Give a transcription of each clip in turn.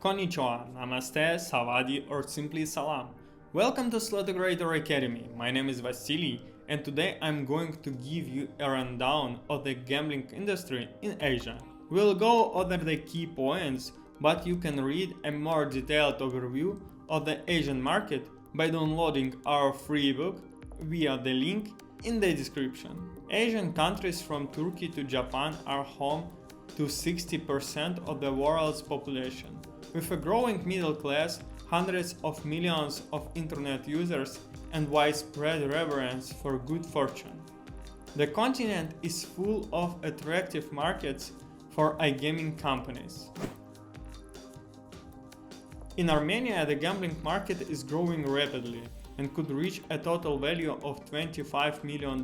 Konnichiwa, Namaste, Savadi or simply Salam. Welcome to Slotegrator Academy. My name is Vasily and today I'm going to give you a rundown of the gambling industry in Asia. We'll go over the key points, but you can read a more detailed overview of the Asian market by downloading our free book via the link in the description. Asian countries from Turkey to Japan are home to 60% of the world's population. With a growing middle class, hundreds of millions of internet users, and widespread reverence for good fortune, the continent is full of attractive markets for iGaming companies. In Armenia, the gambling market is growing rapidly and could reach a total value of $25 million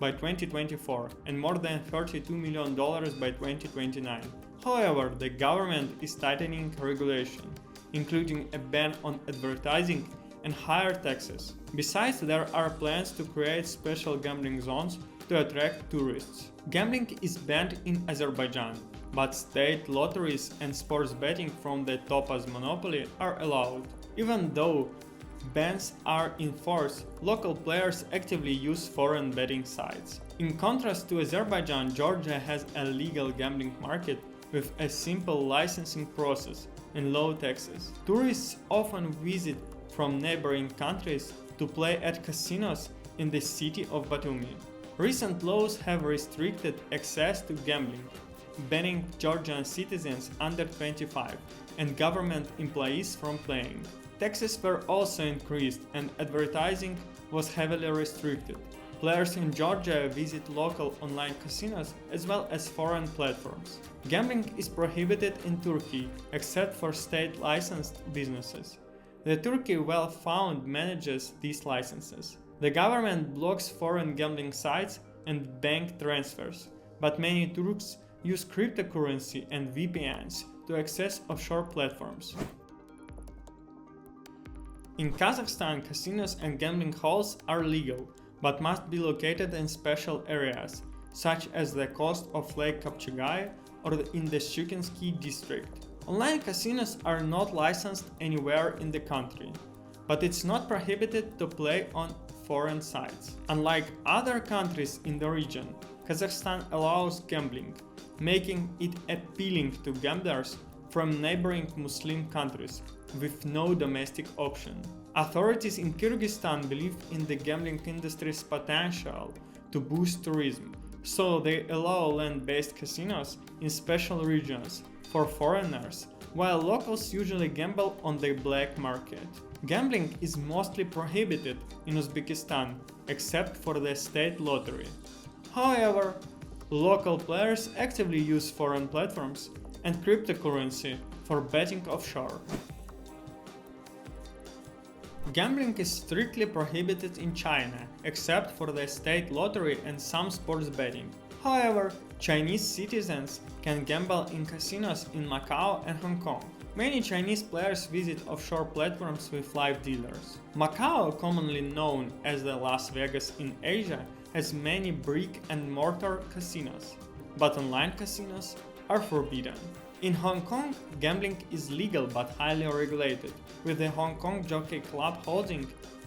by 2024 and more than $32 million by 2029. However, the government is tightening regulation, including a ban on advertising and higher taxes. Besides, there are plans to create special gambling zones to attract tourists. Gambling is banned in Azerbaijan, but state lotteries and sports betting from the Topaz monopoly are allowed. Even though bans are in force, local players actively use foreign betting sites. In contrast to Azerbaijan, Georgia has a legal gambling market with a simple licensing process and low taxes. Tourists often visit from neighboring countries to play at casinos in the city of Batumi. Recent laws have restricted access to gambling, banning Georgian citizens under 25 and government employees from playing. Taxes were also increased and advertising was heavily restricted. Players in Georgia visit local online casinos as well as foreign platforms. Gambling is prohibited in Turkey except for state-licensed businesses. The Turkey Wealth Fund manages these licenses. The government blocks foreign gambling sites and bank transfers, but many Turks use cryptocurrency and VPNs to access offshore platforms. In Kazakhstan, casinos and gambling halls are legal, but must be located in special areas, such as the coast of Lake Kapchagay or in the Shukinsky district. Online casinos are not licensed anywhere in the country, but it's not prohibited to play on foreign sites. Unlike other countries in the region, Kazakhstan allows gambling, making it appealing to gamblers from neighboring Muslim countries with no domestic option. Authorities in Kyrgyzstan believe in the gambling industry's potential to boost tourism, so they allow land-based casinos in special regions for foreigners, while locals usually gamble on the black market. Gambling is mostly prohibited in Uzbekistan, except for the state lottery. However, local players actively use foreign platforms and cryptocurrency for betting offshore. Gambling is strictly prohibited in China, except for the state lottery and some sports betting. However, Chinese citizens can gamble in casinos in Macau and Hong Kong. Many Chinese players visit offshore platforms with live dealers. Macau, commonly known as the Las Vegas in Asia, has many brick-and-mortar casinos, but online casinos are forbidden. In Hong Kong, gambling is legal but highly regulated, with the Hong Kong Jockey Club holding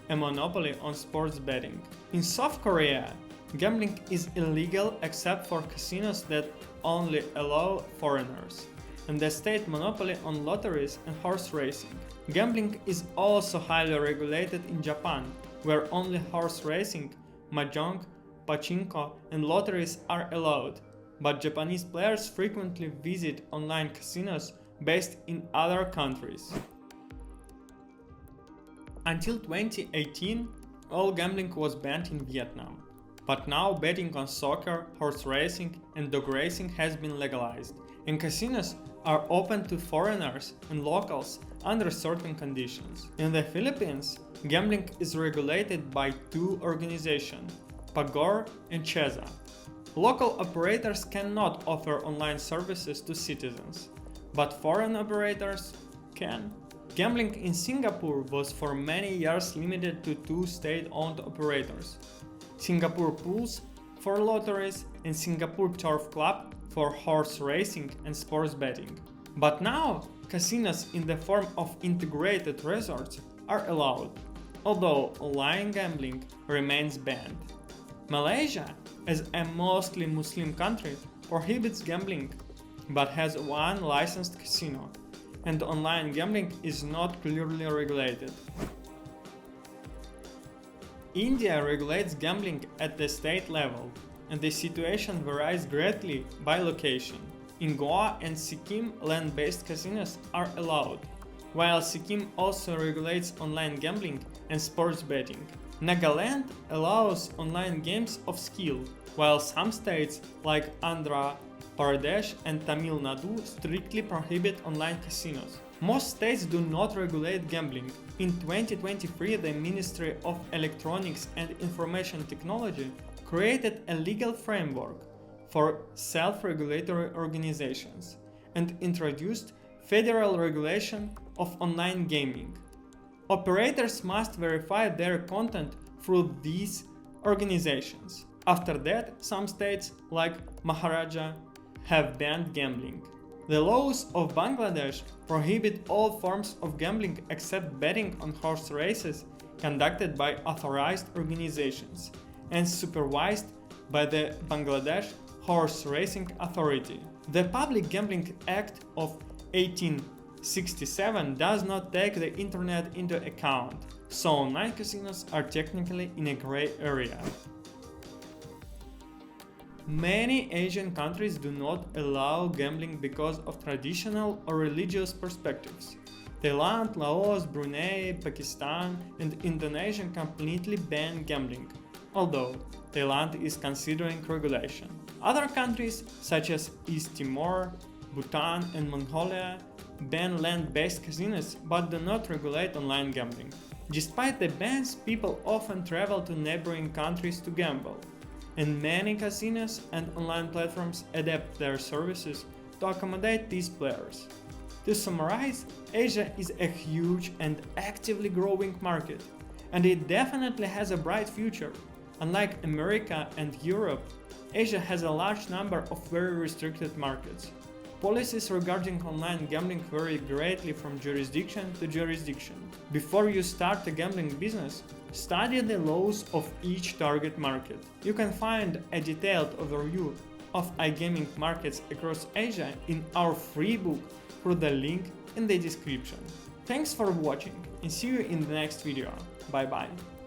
a monopoly on sports betting. In South Korea, gambling is illegal except for casinos that only allow foreigners, and the state monopoly on lotteries and horse racing. Gambling is also highly regulated in Japan, where only horse racing, mahjong, pachinko, and lotteries are allowed. But Japanese players frequently visit online casinos based in other countries. Until 2018, all gambling was banned in Vietnam. But now betting on soccer, horse racing, and dog racing has been legalized, and casinos are open to foreigners and locals under certain conditions. In the Philippines, gambling is regulated by two organizations, PAGOR and CHEZA. Local operators cannot offer online services to citizens, but foreign operators can. Gambling in Singapore was for many years limited to two state-owned operators, Singapore Pools for lotteries and Singapore Turf Club for horse racing and sports betting. But now, casinos in the form of integrated resorts are allowed, although online gambling remains banned. Malaysia, as a mostly Muslim country, prohibits gambling, but has one licensed casino, and online gambling is not clearly regulated. India regulates gambling at the state level, and the situation varies greatly by location. In Goa and Sikkim, land-based casinos are allowed, while Sikkim also regulates online gambling and sports betting. Nagaland allows online games of skill, while some states like Andhra Pradesh and Tamil Nadu strictly prohibit online casinos. Most states do not regulate gambling. In 2023, the Ministry of Electronics and Information Technology created a legal framework for self-regulatory organizations and introduced federal regulation of online gaming. Operators must verify their content through these organizations. After that, some states, like Maharashtra, have banned gambling. The laws of Bangladesh prohibit all forms of gambling except betting on horse races conducted by authorized organizations and supervised by the Bangladesh Horse Racing Authority. The Public Gambling Act of 1867 does not take the internet into account, so online casinos are technically in a gray area. Many Asian countries do not allow gambling because of traditional or religious perspectives. Thailand, Laos, Brunei, Pakistan, and Indonesia completely ban gambling, although Thailand is considering regulation. Other countries, such as East Timor, Bhutan, and Mongolia, ban land-based casinos but do not regulate online gambling. Despite the bans, people often travel to neighboring countries to gamble, and many casinos and online platforms adapt their services to accommodate these players. To summarize, Asia is a huge and actively growing market, and it definitely has a bright future. Unlike America and Europe, Asia has a large number of very restricted markets. Policies regarding online gambling vary greatly from jurisdiction to jurisdiction. Before you start a gambling business, study the laws of each target market. You can find a detailed overview of iGaming markets across Asia in our free book through the link in the description. Thanks for watching and see you in the next video. Bye bye.